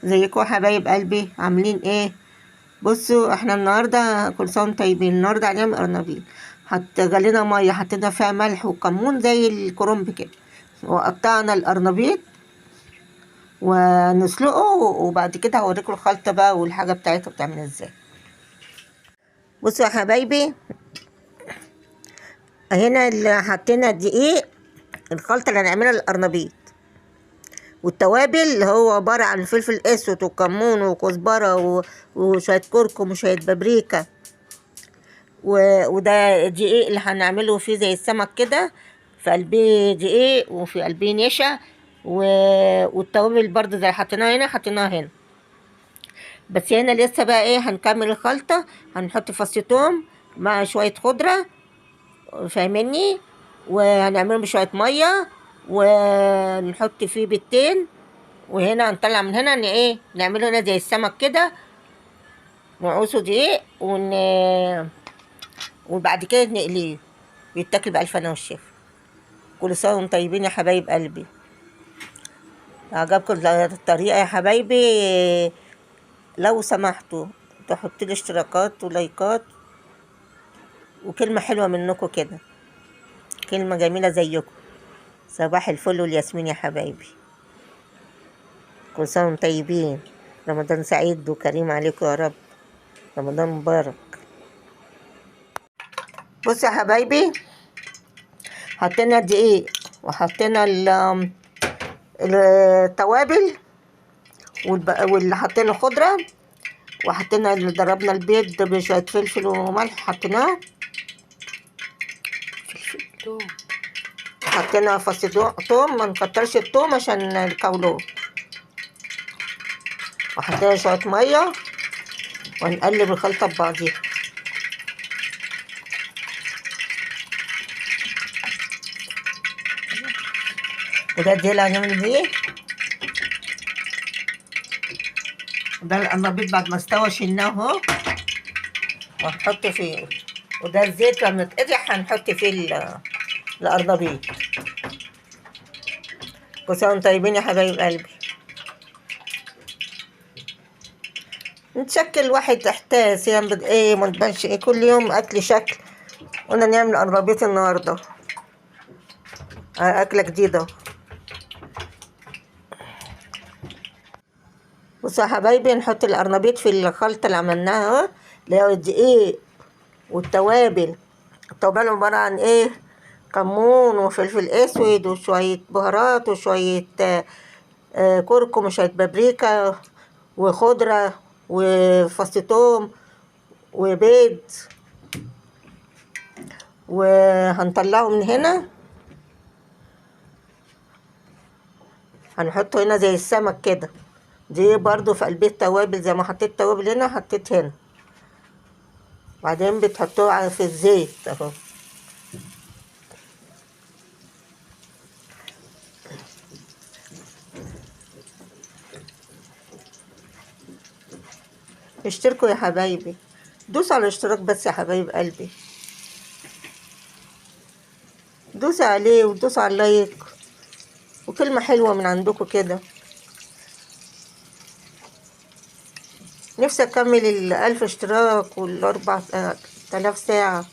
ازيكم يا حبايب قلبي، عاملين ايه؟ بصوا احنا النهارده كل سنه وانتم طيبين. النهارده هنعمل قرنبيط. غلينا ميه، حطينا فيها ملح وكمون زي الكرنب كده، وقطعنا القرنبيط ونسلقه، وبعد كده هوريكم الخلطه بقى والحاجه بتاعتها بتعمل ازاي. بصوا يا حبايبي، هنا اللي حطينا دقيق، الخلطه اللي هنعملها للقرنبيط، والتوابل اللي هو عبارة عن فلفل اسود وكمون وكزبرة وشوية كركم وشوية بابريكا، وده دقيق اللي هنعمله فيه زي السمك كده، في قلبيه دقيق وفي قلبيه نشا، والتوابل برضه زي حطيناها هنا. بس هنا لسه بقى ايه، هنكمل الخلطة. هنحط فص توم مع شوية خضرة، فاهمني، وهنعملهم بشوية مية، ونحط فيه بيضتين، وهنا هنطلع من هنا ان ايه، نعمله هنا زي السمك كده، نعوصه دقيق وبعد كده نقليه، بيتاكل بألف هنا والشفا. كل سنة وانتم طيبين يا حبايب قلبي. عجبكم الطريقة يا حبايبي؟ لو سمحتوا تحطوا لي اشتراكات ولايكات وكلمة حلوة منكم كده، كلمة جميلة زيكم. صباح الفل والياسمين يا حبايبي. كل سنة وانتم طيبين. رمضان سعيد وكريم عليكم يا رب. رمضان مبارك. بصوا يا حبايبي، حطينا الدقيق وحطينا التوابل واللي حطينا خضرة، وحطينا اللي ضربنا البيض بشوية فلفل وملح حطيناه، حطينا فص توم، ما نكترش التوم عشان الكولون، وحطينا شوية مية ونقلب الخلطة ببعضيها. وده اللي هنعمل بيه، ده القرنبيط بعد ما استوى شلناه اهو وهنحط فيه، وده الزيت لما يتقطع هنحط فيه القرنبيط. كل سنة وانتم طيبين يا حبايب قلبي. نتشكل واحد احتاس يعني ايه، ما نبانش ايه كل يوم اكل شكل. قلنا نعمل قرنبيط النهارده، اكله جديده. بصوا يا حبايبي، نحط القرنبيط في الخلطه اللي عملناها اهو، اللي هو الدقيق والتوابل. التوابل عباره عن ايه، كمون وفلفل اسود وشويه بهارات وشويه كركم وشويه بابريكا وخضره وفص توم وبيض، وهنطلعه من هنا، هنحطه هنا زي السمك كده. دي برضو في قلبيه التوابل، زي ما حطيت توابل هنا حطيت هنا، بعدين بتحطوه في الزيت اهو. اشتركوا يا حبايبي، دوسوا على الاشتراك بس يا حبايب قلبي، دوسوا عليه ودوسوا على اللايك وكلمة حلوة من عندكم كده. نفسي اكمل 1000 اشتراك وال4000 ساعة،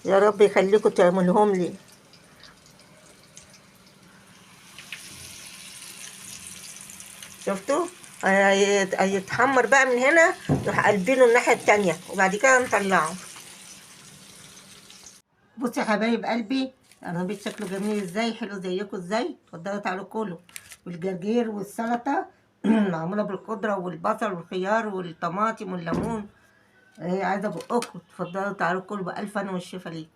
يا رب يخليكم تعملهم لي. شفتوا؟ هيتحمر بقى من هنا، نروح قلبينه الناحية التانية وبعد كده نطلعه. بصوا يا حبايب قلبي، القرنبيط شكله جميل ازاي، حلو زيكم ازاي. اتفضلوا تعالوا كلوا. والجرجير والسلطة معمولة بالخضرة والبصل والخيار والطماطم والليمون، عايزة بقكم. اتفضلوا تعالوا كلوا بألف هنا والشفا ليكم.